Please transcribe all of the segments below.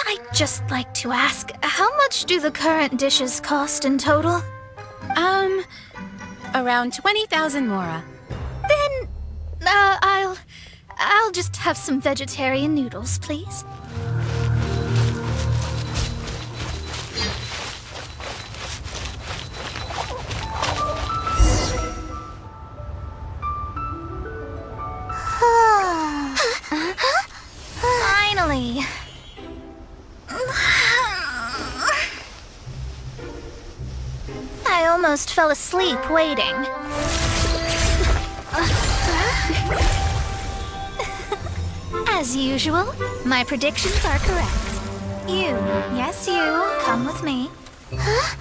I'd just like to ask, how much do the current dishes cost in total? Around 20,000 mora. Then, I'll just have some vegetarian noodles, please. Finally. I almost fell asleep waiting. As usual, my predictions are correct. You, yes you, come with me. Huh?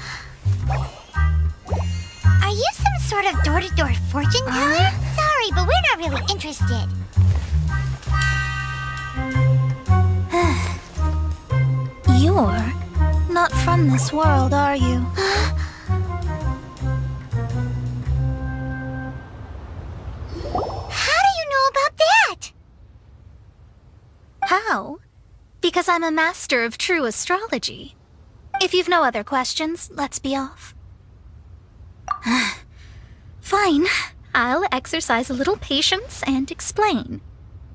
Are you some sort of door-to-door fortune teller? Sorry, but we're not really interested. You're not from this world, are you? How do you know about that? How? Because I'm a master of true astrology. If you've no other questions, let's be off. Fine. I'll exercise a little patience and explain.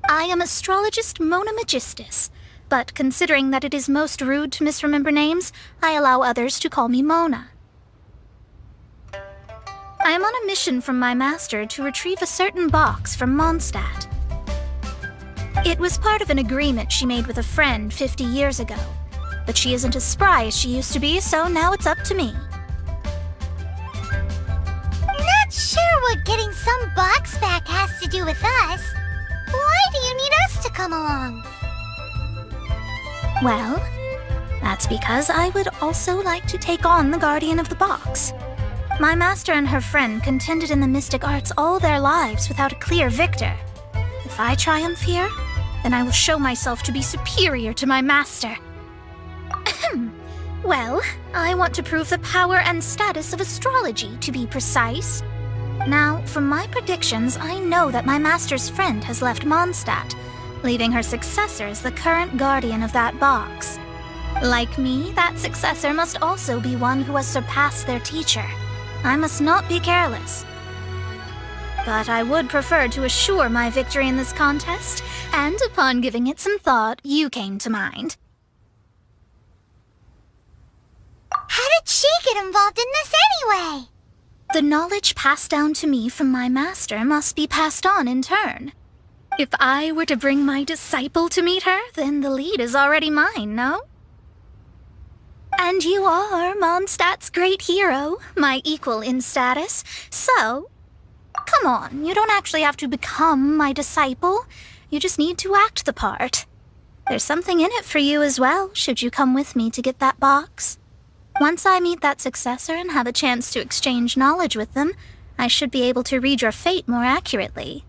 I am astrologist Mona Magistus, but considering that it is most rude to misremember names, I allow others to call me Mona. I am on a mission from my master to retrieve a certain box from Mondstadt. It was part of an agreement she made with a friend 50 years ago, but she isn't as spry as she used to be, so now it's up to me. Not sure what getting some box back has to do with us. Why do you need us to come along? Well, that's because I would also like to take on the Guardian of the Box. My master and her friend contended in the mystic arts all their lives without a clear victor. If I triumph here, then I will show myself to be superior to my master. Well, I want to prove the power and status of astrology, to be precise. Now, from my predictions, I know that my master's friend has left Mondstadt, leaving her successor as the current guardian of that box. Like me, that successor must also be one who has surpassed their teacher. I must not be careless. But I would prefer to assure my victory in this contest, and upon giving it some thought, you came to mind. How did she get involved in this anyway? The knowledge passed down to me from my master must be passed on in turn. If I were to bring my disciple to meet her, then the lead is already mine, no? And you are Mondstadt's great hero, my equal in status, so... Come on, you don't actually have to become my disciple. You just need to act the part. There's something in it for you as well, should you come with me to get that box. Once I meet that successor and have a chance to exchange knowledge with them, I should be able to read your fate more accurately.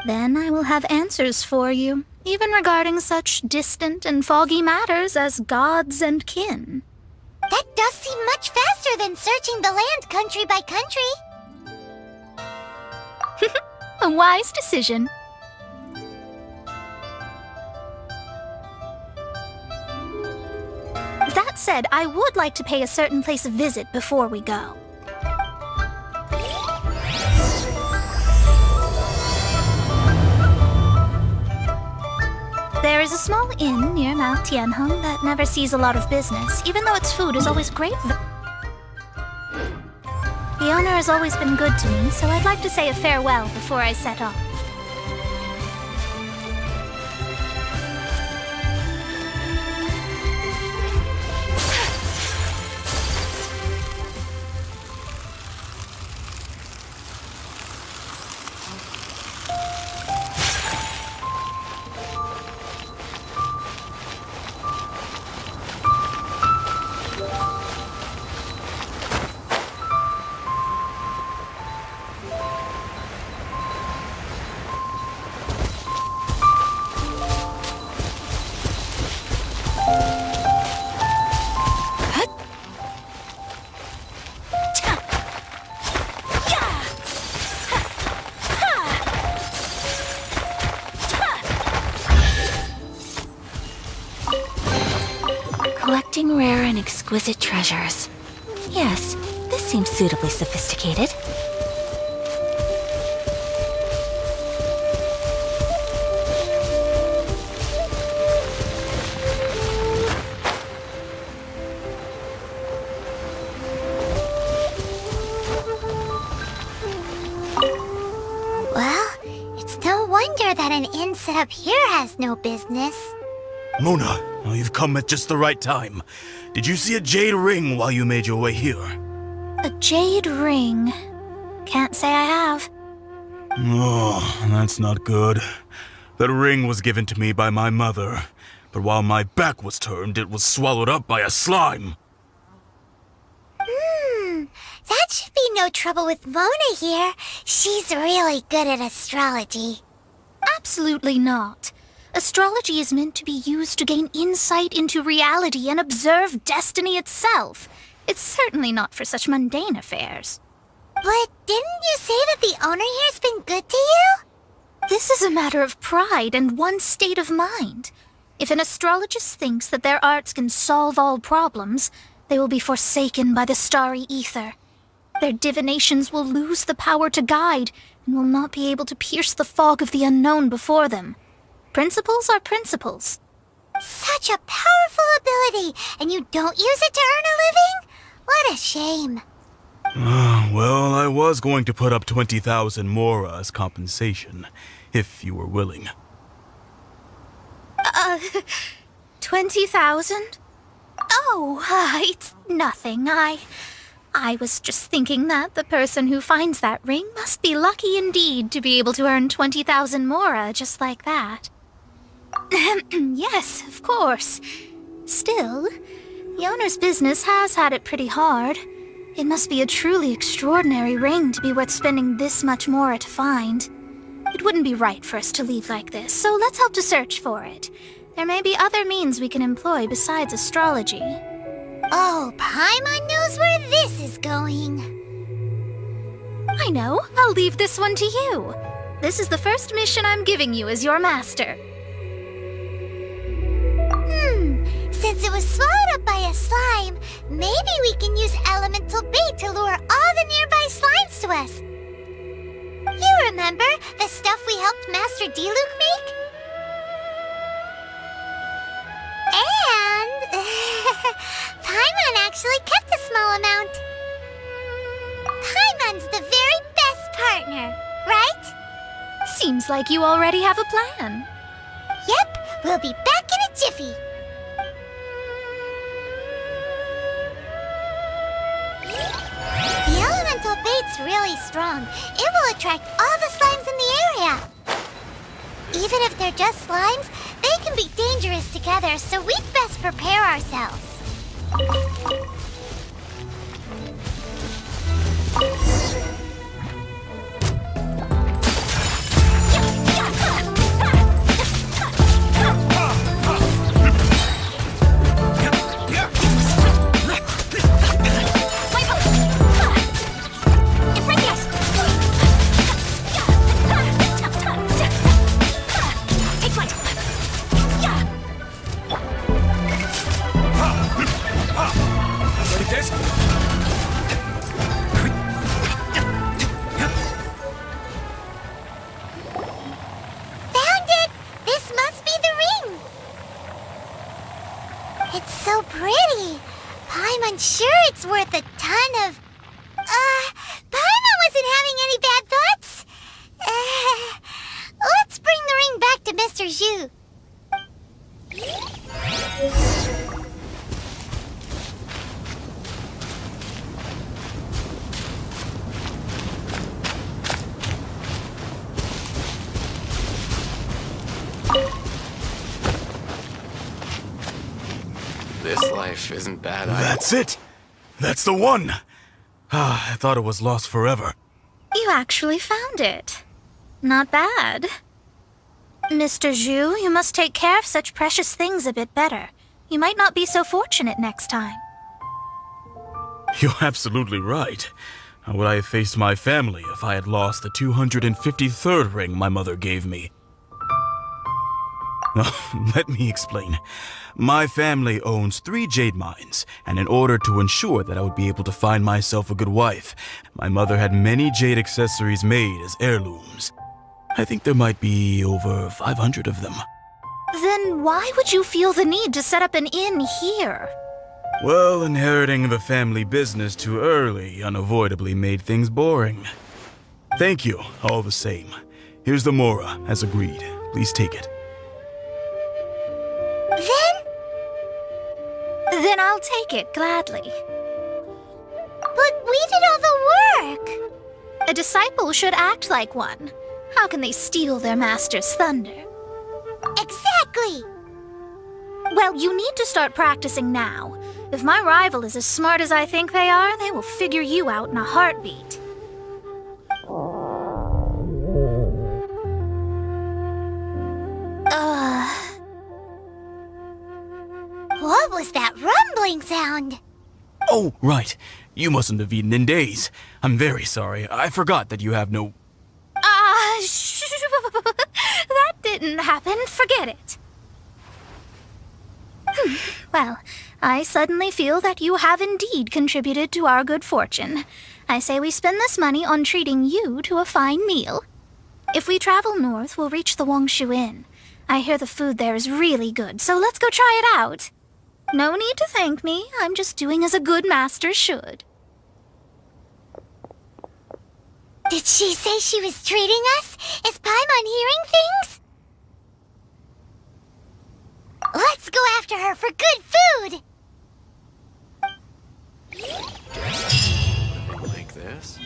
Then I will have answers for you, even regarding such distant and foggy matters as gods and kin. That does seem much faster than searching the land country by country. A wise decision. That said, I would like to pay a certain place a visit before we go. There is a small inn near Mount Tianheng that never sees a lot of business, even though its food is always great. The owner has always been good to me, so I'd like to say a farewell before I set off. Collecting rare and exquisite treasures. Yes, this seems suitably sophisticated. Well, it's no wonder that an inn set up here has no business. Mona, oh, you've come at just the right time. Did you see a jade ring while you made your way here? A jade ring. Can't say I have. Oh, that's not good. That ring was given to me by my mother, but while my back was turned, it was swallowed up by a slime. That should be no trouble with Mona here. She's really good at astrology. Absolutely not. Astrology is meant to be used to gain insight into reality and observe destiny itself. It's certainly not for such mundane affairs. But didn't you say that the owner here's been good to you? This is a matter of pride and one's state of mind. If an astrologist thinks that their arts can solve all problems, they will be forsaken by the starry ether. Their divinations will lose the power to guide and will not be able to pierce the fog of the unknown before them. Principles are principles. Such a powerful ability, and you don't use it to earn a living? What a shame. Well, I was going to put up 20,000 mora as compensation, if you were willing. 20,000? Oh, it's nothing. I was just thinking that the person who finds that ring must be lucky indeed to be able to earn 20,000 mora just like that. Yes, of course. Still, the owner's business has had it pretty hard. It must be a truly extraordinary ring to be worth spending this much mora to find. It wouldn't be right for us to leave like this, so let's help to search for it. There may be other means we can employ besides astrology. Oh, Paimon knows where this is going. I know. I'll leave this one to you. This is the first mission I'm giving you as your master. Since it was swallowed up by a slime, maybe we can use elemental bait to lure all the nearby slimes to us. You remember the stuff we helped Master Diluc make? And Paimon actually kept a small amount. Paimon's the very best partner, right? Seems like you already have a plan. Yep, we'll be back in a jiffy. The elemental bait's really strong. It will attract all the slimes in the area. Even if they're just slimes, they can be dangerous together, so we'd best prepare ourselves. It's so pretty. Paimon's sure it's worth a ton of... Paimon wasn't having any bad thoughts? Let's bring the ring back to Mr. Zhu. This life isn't bad either. That's it! That's the one! I thought it was lost forever. You actually found it. Not bad. Mr. Zhu, you must take care of such precious things a bit better. You might not be so fortunate next time. You're absolutely right. How would I have faced my family if I had lost the 253rd ring my mother gave me? Let me explain. My family owns 3 jade mines, and in order to ensure that I would be able to find myself a good wife, my mother had many jade accessories made as heirlooms. I think there might be over 500 of them. Then why would you feel the need to set up an inn here? Well, inheriting the family business too early unavoidably made things boring. Thank you, all the same. Here's the mora, as agreed. Please take it. Then I'll take it gladly. But we did all the work! A disciple should act like one. How can they steal their master's thunder? Exactly! Well, you need to start practicing now. If my rival is as smart as I think they are, they will figure you out in a heartbeat. What was that rumbling sound? Oh, right. You mustn't have eaten in days. I'm very sorry. I forgot that you have no... That didn't happen. Forget it. Well, I suddenly feel that you have indeed contributed to our good fortune. I say we spend this money on treating you to a fine meal. If we travel north, we'll reach the Wongshu Inn. I hear the food there is really good, so let's go try it out. No need to thank me. I'm just doing as a good master should. Did she say she was treating us? Is Paimon hearing things? Let's go after her for good food! Living like this?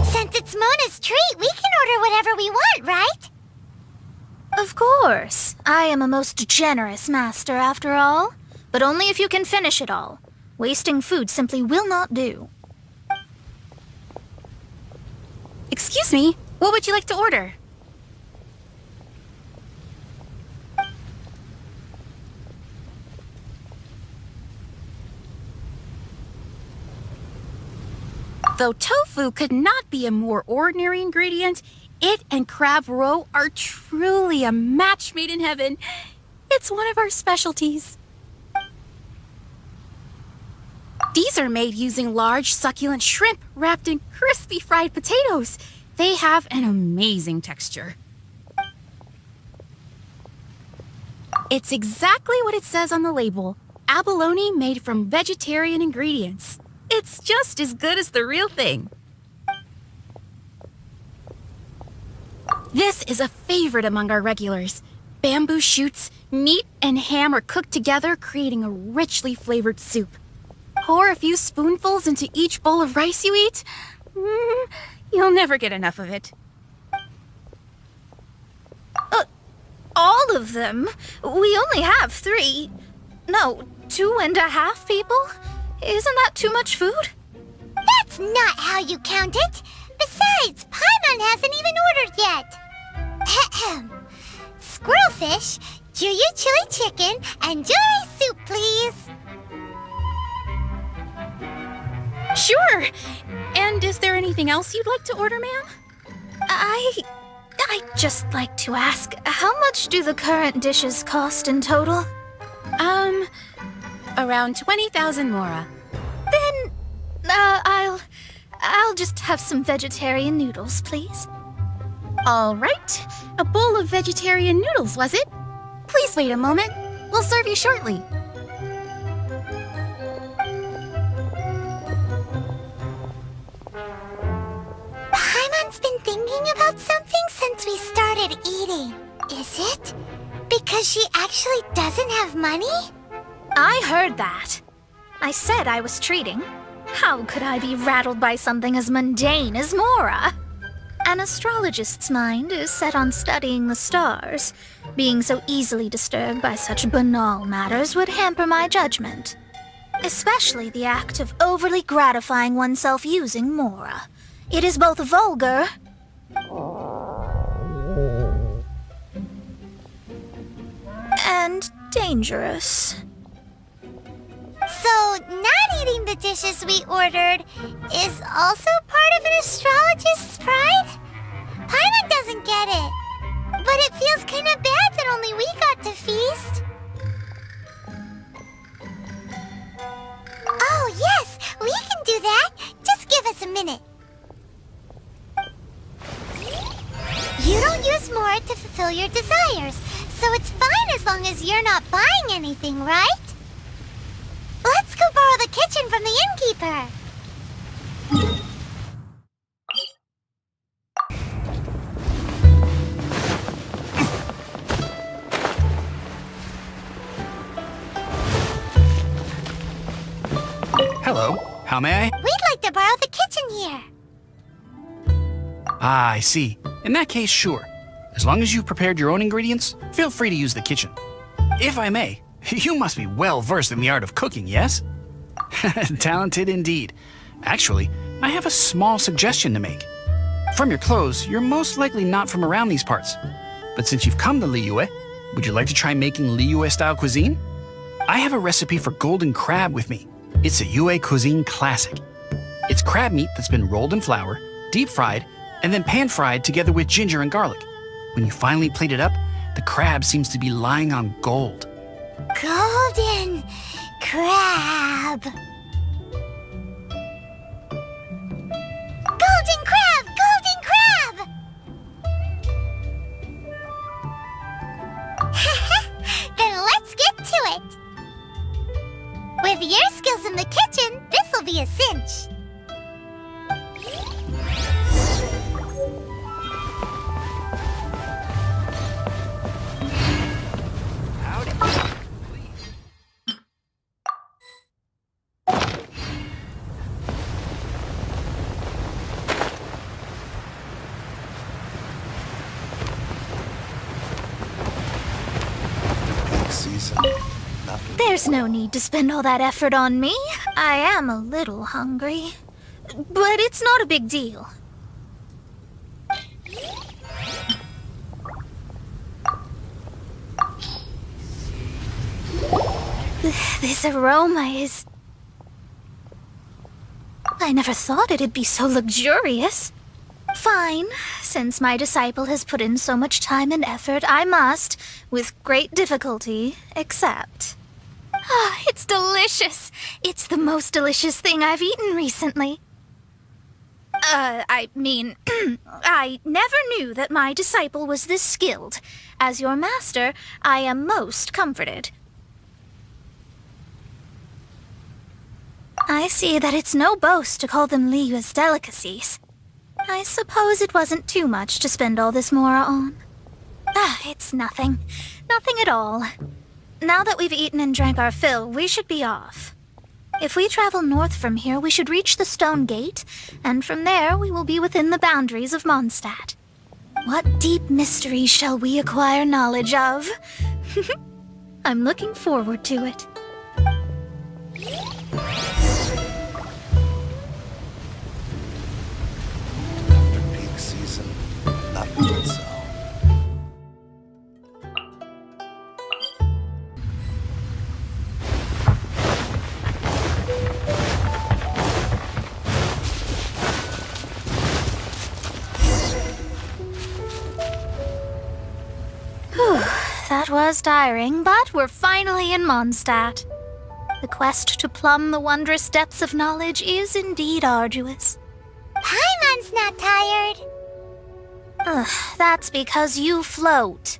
Since it's Mona's treat, we can order whatever we want, right? Of course. I am a most generous master, after all. But only if you can finish it all. Wasting food simply will not do. Excuse me, what would you like to order? Though tofu could not be a more ordinary ingredient, it and crab roe are truly a match made in heaven. It's one of our specialties. These are made using large, succulent shrimp wrapped in crispy fried potatoes. They have an amazing texture. It's exactly what it says on the label. Abalone made from vegetarian ingredients. It's just as good as the real thing. This is a favorite among our regulars. Bamboo shoots, meat, and ham are cooked together, creating a richly flavored soup. Pour a few spoonfuls into each bowl of rice you eat. You'll never get enough of it. All of them? We only have 3. No, 2.5 people? Isn't that too much food? That's not how you count it. Besides, Paimon hasn't even ordered yet. Squirrelfish, Juyu chili chicken, and Juri soup, please. Sure. And is there anything else you'd like to order, ma'am? I'd just like to ask, how much do the current dishes cost in total? Around 20,000 mora. Then, I'll just have some vegetarian noodles, please. All right. A bowl of vegetarian noodles, was it? Please wait a moment. We'll serve you shortly. Paimon's been thinking complaining about something since we started eating. Is it? Because she actually doesn't have money? I heard that. I said I was treating. How could I be rattled by something as mundane as Mora? An astrologist's mind is set on studying the stars. Being so easily disturbed by such banal matters would hamper my judgment. Especially the act of overly gratifying oneself using Mora. It is both vulgar and dangerous. So, not eating the dishes we ordered is also part of an astrologist's pride? Paimon doesn't get it. But it feels kind of bad that only we got to feast. Oh, yes! We can do that! Just give us a minute. You don't use more to fulfill your desires, so it's fine as long as you're not buying anything, right? Let's go borrow the kitchen from the innkeeper. Hello, how may I? We'd like to borrow the kitchen here. Ah, I see. In that case, sure. As long as you've prepared your own ingredients, feel free to use the kitchen. If I may, you must be well versed in the art of cooking, yes? Talented indeed. Actually, I have a small suggestion to make. From your clothes, you're most likely not from around these parts. But since you've come to Liyue, would you like to try making Liyue-style cuisine? I have a recipe for golden crab with me. It's a Yue cuisine classic. It's crab meat that's been rolled in flour, deep fried, and then pan-fried together with ginger and garlic. When you finally plate it up, the crab seems to be lying on gold. Golden crab. Golden crab! Golden crab! Then let's get to it. With your skills in the kitchen, this'll be a cinch. There's no need to spend all that effort on me. I am a little hungry. But it's not a big deal. This aroma is... I never thought it'd be so luxurious. Fine. Since my disciple has put in so much time and effort, I must, with great difficulty, accept. Ah, it's delicious. It's the most delicious thing I've eaten recently. I mean, I never knew that my disciple was this skilled. As your master, I am most comforted. I see that it's no boast to call them Liyue's delicacies. I suppose it wasn't too much to spend all this Mora on. Ah, it's nothing. Nothing at all. Now that we've eaten and drank our fill, we should be off. If we travel north from here, we should reach the Stone Gate, and from there we will be within the boundaries of Mondstadt. What deep mystery shall we acquire knowledge of? I'm looking forward to it. After peak season, not good so. That was tiring, but we're finally in Mondstadt. The quest to plumb the wondrous depths of knowledge is indeed arduous. Paimon's not tired. Ugh, that's because you float.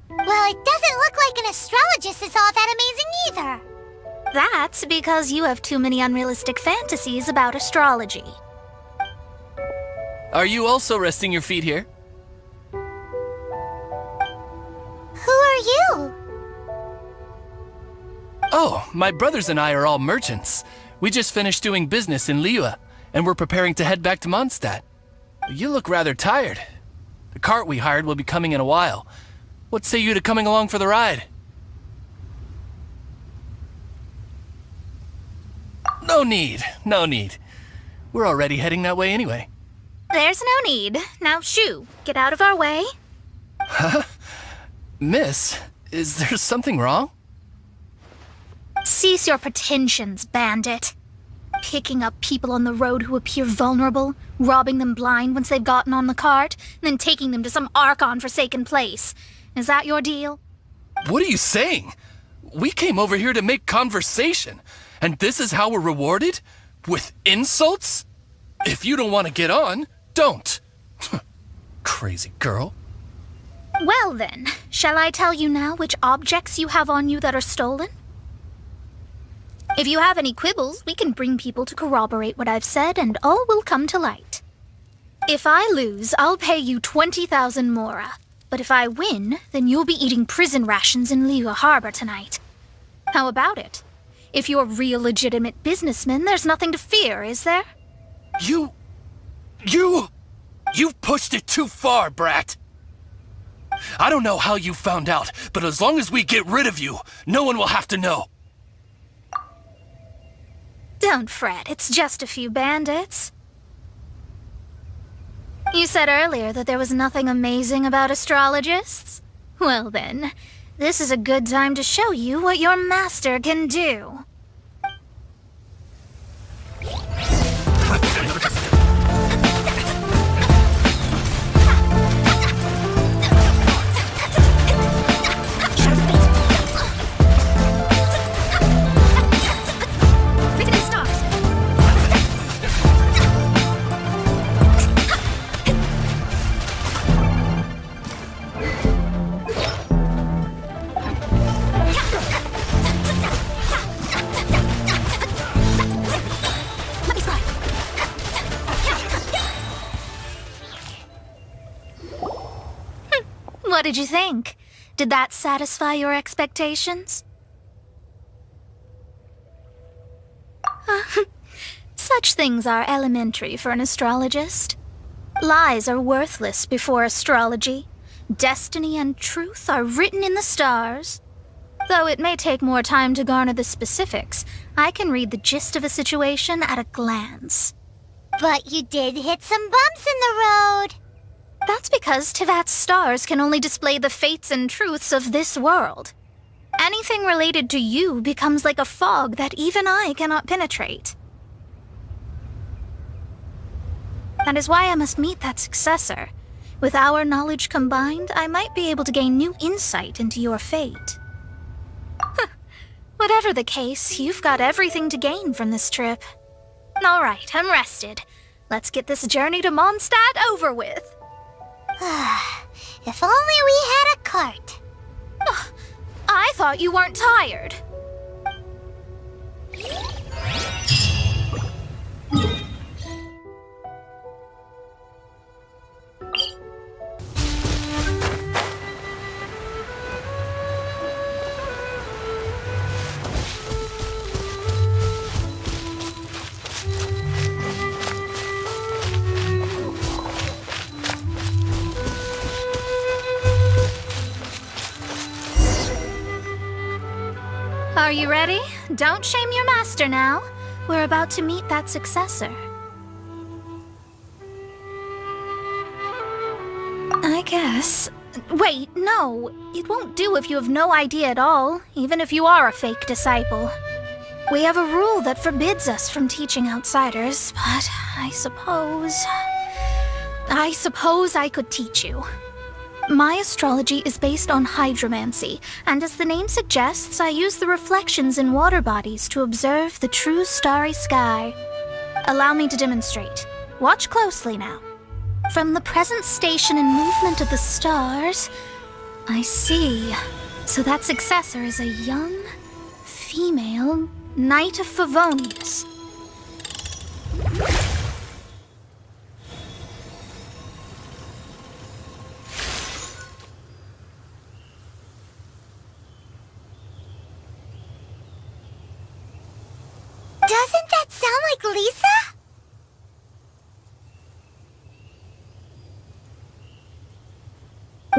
Well, it doesn't look like an astrologist is all that amazing either. That's because you have too many unrealistic fantasies about astrology. Are you also resting your feet here? Who are you? Oh, my brothers and I are all merchants. We just finished doing business in Liyue, and we're preparing to head back to Mondstadt. You look rather tired. The cart we hired will be coming in a while. What say you to coming along for the ride? No need, no need. We're already heading that way anyway. There's no need. Now, shoo, get out of our way. Miss, is there something wrong? Cease your pretensions, bandit. Picking up people on the road who appear vulnerable, robbing them blind once they've gotten on the cart, and then taking them to some Archon-forsaken place. Is that your deal? What are you saying? We came over here to make conversation, and this is how we're rewarded? With insults? If you don't want to get on, don't. Crazy girl. Well then, shall I tell you now which objects you have on you that are stolen? If you have any quibbles, we can bring people to corroborate what I've said, and all will come to light. If I lose, I'll pay you 20,000 mora. But if I win, then you'll be eating prison rations in Liyue Harbor tonight. How about it? If you're real legitimate businessmen, there's nothing to fear, is there? You've pushed it too far, brat. I don't know how you found out, but as long as we get rid of you, no one will have to know. Don't fret, it's just a few bandits. You said earlier that there was nothing amazing about astrologists? Well then, this is a good time to show you what your master can do. What did you think? Did that satisfy your expectations? Such things are elementary for an astrologist. Lies are worthless before astrology. Destiny and truth are written in the stars. Though it may take more time to garner the specifics, I can read the gist of a situation at a glance. But you did hit some bumps in the road. That's because Tivat's stars can only display the fates and truths of this world. Anything related to you becomes like a fog that even I cannot penetrate. That is why I must meet that successor. With our knowledge combined, I might be able to gain new insight into your fate. Whatever the case, you've got everything to gain from this trip. All right, I'm rested. Let's get this journey to Mondstadt over with. If only we had a cart. I thought you weren't tired. Are you ready? Don't shame your master now. We're about to meet that successor. I guess. Wait, no. It won't do if you have no idea at all, even if you are a fake disciple. We have a rule that forbids us from teaching outsiders, but I suppose I could teach you. My astrology is based on hydromancy, and as the name suggests, I use the reflections in water bodies to observe the true starry sky. Allow me to demonstrate. Watch closely now. From the present station and movement of the stars, I see. So that successor is a young, female Knight of Favonius. Doesn't that sound like Lisa?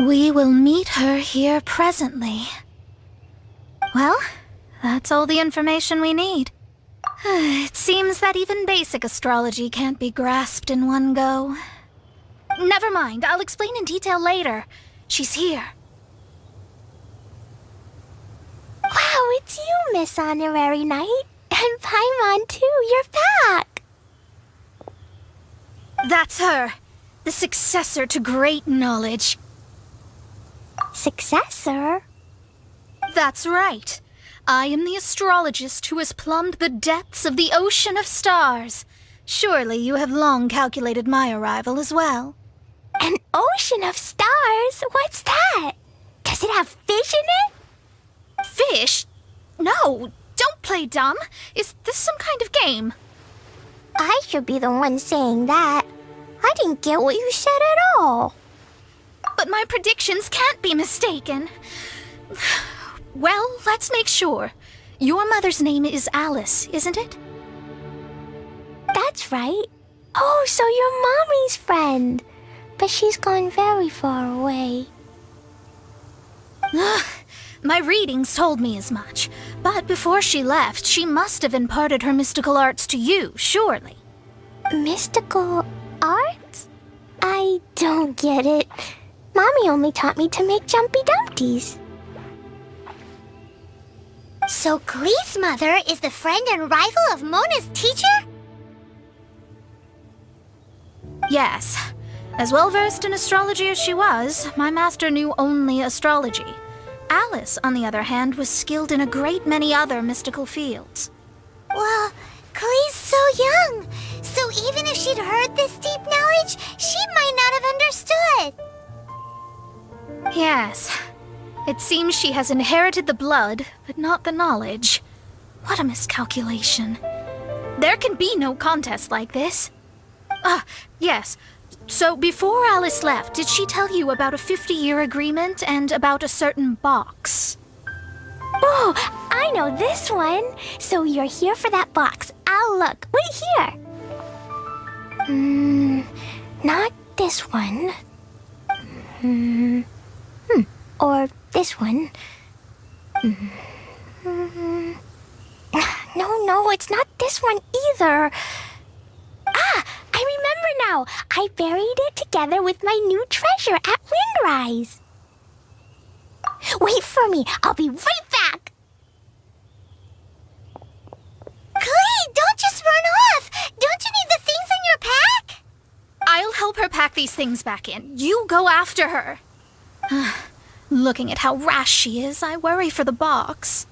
We will meet her here presently. Well, that's all the information we need. It seems that even basic astrology can't be grasped in one go. Never mind, I'll explain in detail later. She's here. Wow, it's you, Miss Honorary Knight. And Paimon, too, you're back! That's her. The successor to great knowledge. Successor? That's right. I am the astrologist who has plumbed the depths of the ocean of stars. Surely you have long calculated my arrival as well. An ocean of stars? What's that? Does it have fish in it? Fish? No, don't play dumb. Is this some kind of game? I should be the one saying that. I didn't get what you said at all. But my predictions can't be mistaken. Well, let's make sure. Your mother's name is Alice, isn't it? That's right. Oh, so you're Mommy's friend. But she's gone very far away. My readings told me as much. But before she left, she must have imparted her mystical arts to you, surely. Mystical arts? I don't get it. Mommy only taught me to make Jumpy Dumpties. So Klee's mother is the friend and rival of Mona's teacher? Yes. As well-versed in astrology as she was, my master knew only astrology. Alice, on the other hand, was skilled in a great many other mystical fields. Well, Klee's so young. So even if she'd heard this deep knowledge, she might not have understood. Yes. It seems she has inherited the blood, but not the knowledge. What a miscalculation. There can be no contest like this. Ah, yes. So before Alice left, did she tell you about a 50-year agreement and about a certain box? Oh, I know this one. So you're here for that box. I'll look. Wait here. Not this one. Or this one. No, it's not this one either. Ah, I remember now. I buried it together with my new treasure at Windrise. Wait for me. I'll be right back. Klee, don't just run off. Don't you need the things in your pack? I'll help her pack these things back in. You go after her. Looking at how rash she is, I worry for the box.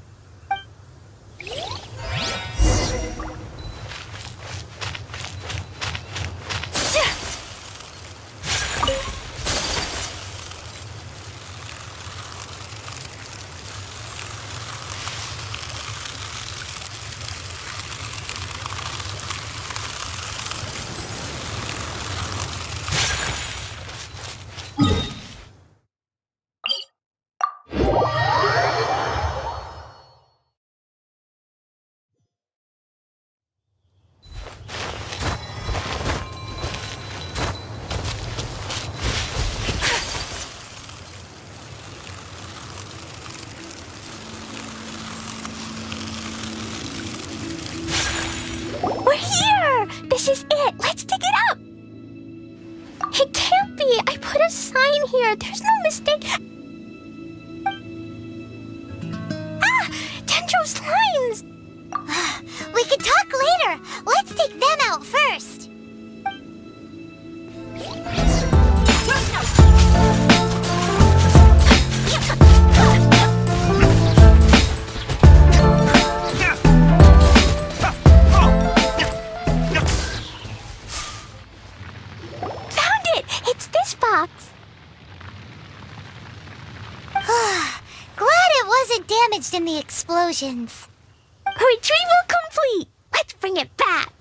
We're here! This is it! Let's dig it up! It can't be! I put a sign here! There's no mistake! Ah! Dendro's lines! We can talk later! Let's take them out first! It's this box. Glad it wasn't damaged in the explosions. Retrieval complete. Let's bring it back.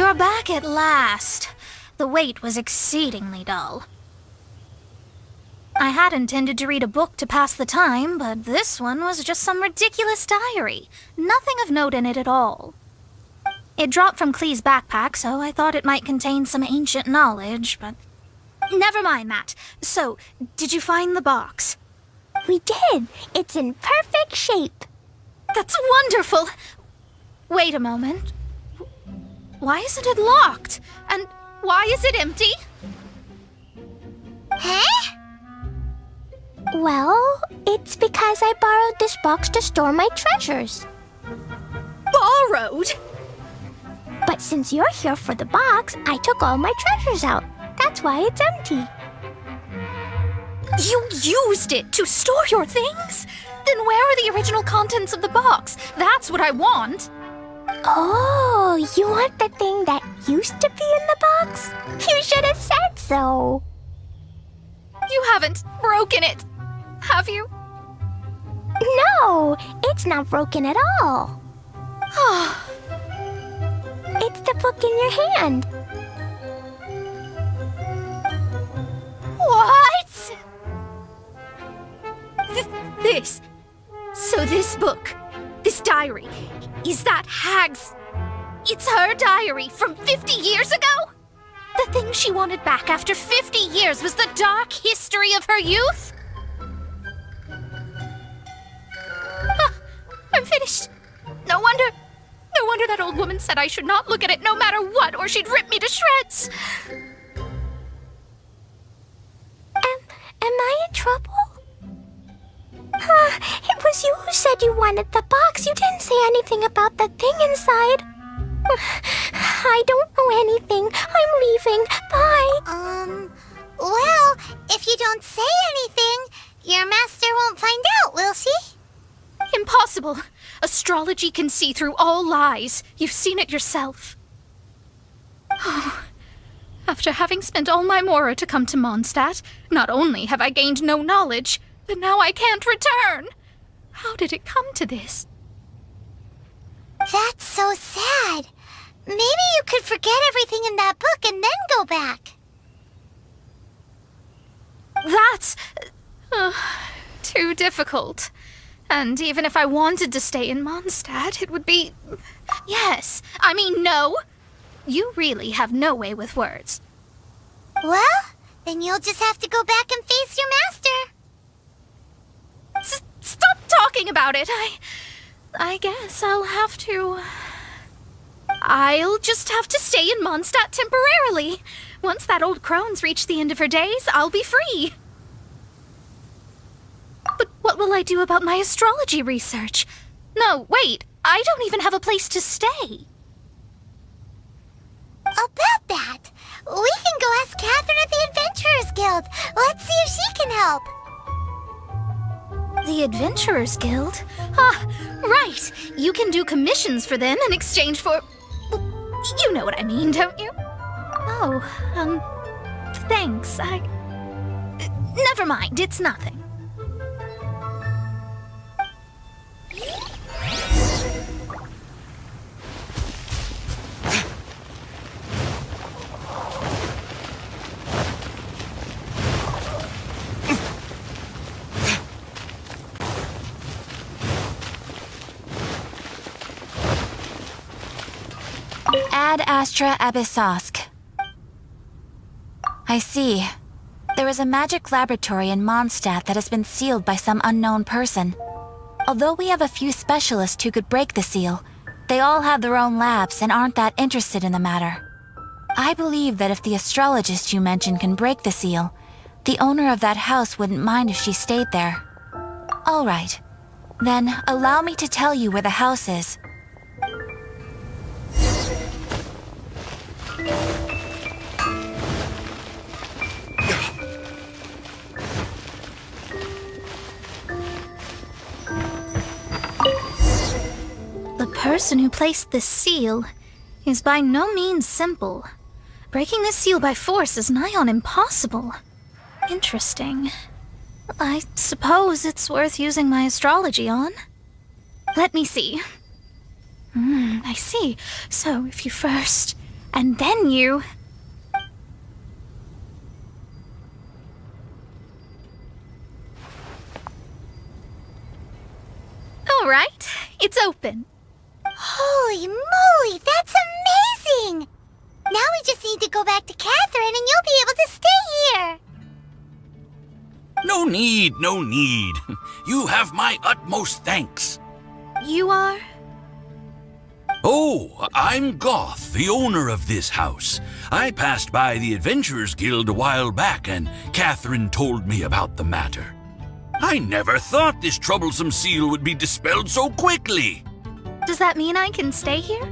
You're back at last. The wait was exceedingly dull. I had intended to read a book to pass the time, but this one was just some ridiculous diary. Nothing of note in it at all. It dropped from Clee's backpack, so I thought it might contain some ancient knowledge, but... Never mind that. So, did you find the box? We did. It's in perfect shape. That's wonderful! Wait a moment. Why isn't it locked? And why is it empty? Huh? Well, it's because I borrowed this box to store my treasures. Borrowed? But since you're here for the box, I took all my treasures out. That's why it's empty. You used it to store your things? Then where are the original contents of the box? That's what I want. Oh, you want the thing that used to be in the box? You should have said so. You haven't broken it, have you? No, it's not broken at all. It's the book in your hand. What? This. So this book, this diary, is that Hag's... It's her diary from 50 years ago? The thing she wanted back after 50 years was the dark history of her youth? I'm finished. No wonder that old woman said I should not look at it no matter what, or she'd rip me to shreds. Am I in trouble? It was you who said you wanted the box. You didn't say anything about the thing inside. I don't know anything. I'm leaving. Bye. Well, if you don't say anything, your master won't find out, will she? Impossible. Astrology can see through all lies. You've seen it yourself. After having spent all my mora to come to Mondstadt, not only have I gained no knowledge, but now I can't return. How did it come to this? That's so sad. Maybe you could forget everything in that book and then go back. That's... too difficult. And even if I wanted to stay in Mondstadt, it would be... Yes, I mean no. You really have no way with words. Well, then you'll just have to go back and face your master. Stop talking about it. I guess I'll have to... I'll just have to stay in Mondstadt temporarily. Once that old crone's reached the end of her days, I'll be free. But what will I do about my astrology research? No, wait, I don't even have a place to stay. About that, we can go ask Catherine at the Adventurers Guild. Let's see if she can help. The Adventurers Guild? Ah, right. You can do commissions for them in exchange for... You know what I mean, don't you? Oh, thanks. Never mind, it's nothing. Ad Astra Abyssosk. I see. There is a magic laboratory in Mondstadt that has been sealed by some unknown person. Although we have a few specialists who could break the seal, they all have their own labs and aren't that interested in the matter. I believe that if the astrologist you mentioned can break the seal, the owner of that house wouldn't mind if she stayed there. All right. Then allow me to tell you where the house is. The person who placed this seal is by no means simple. Breaking this seal by force is nigh on impossible. Interesting. I suppose it's worth using my astrology on. Let me see. I see. So if you first And then you... All right, it's open. Holy moly, that's amazing! Now we just need to go back to Catherine and you'll be able to stay here. No need, no need. You have my utmost thanks. You are? Oh, I'm Goth, the owner of this house. I passed by the Adventurers Guild a while back, and Catherine told me about the matter. I never thought this troublesome seal would be dispelled so quickly. Does that mean I can stay here?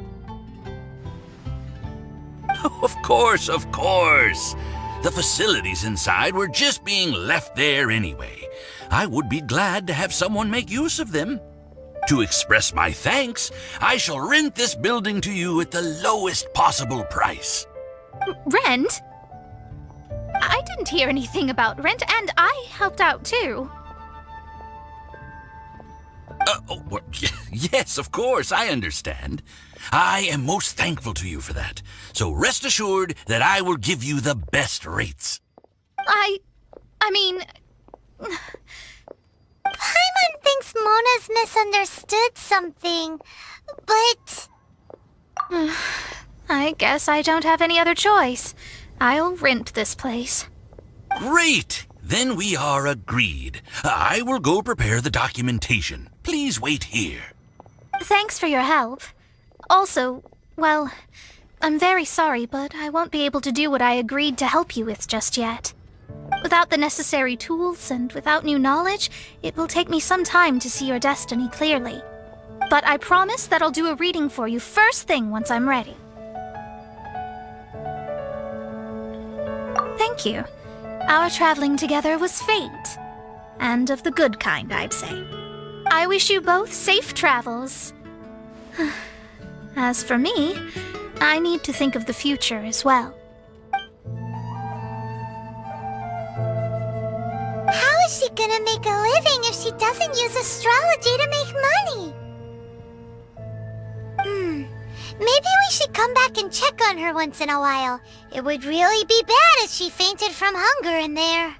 Of course, of course. The facilities inside were just being left there anyway. I would be glad to have someone make use of them. To express my thanks, I shall rent this building to you at the lowest possible price. Rent? I didn't hear anything about rent, and I helped out too. Yes, of course, I understand. I am most thankful to you for that. So rest assured that I will give you the best rates. I mean... Paimon thinks Mona's misunderstood something, but... I guess I don't have any other choice. I'll rent this place. Great! Then we are agreed. I will go prepare the documentation. Please wait here. Thanks for your help. Also, well, I'm very sorry, but I won't be able to do what I agreed to help you with just yet. Without the necessary tools and without new knowledge, it will take me some time to see your destiny clearly. But I promise that I'll do a reading for you first thing once I'm ready. Thank you. Our traveling together was fate. And of the good kind, I'd say. I wish you both safe travels. As for me, I need to think of the future as well. How is she gonna make a living if she doesn't use astrology to make money? Maybe we should come back and check on her once in a while. It would really be bad if she fainted from hunger in there.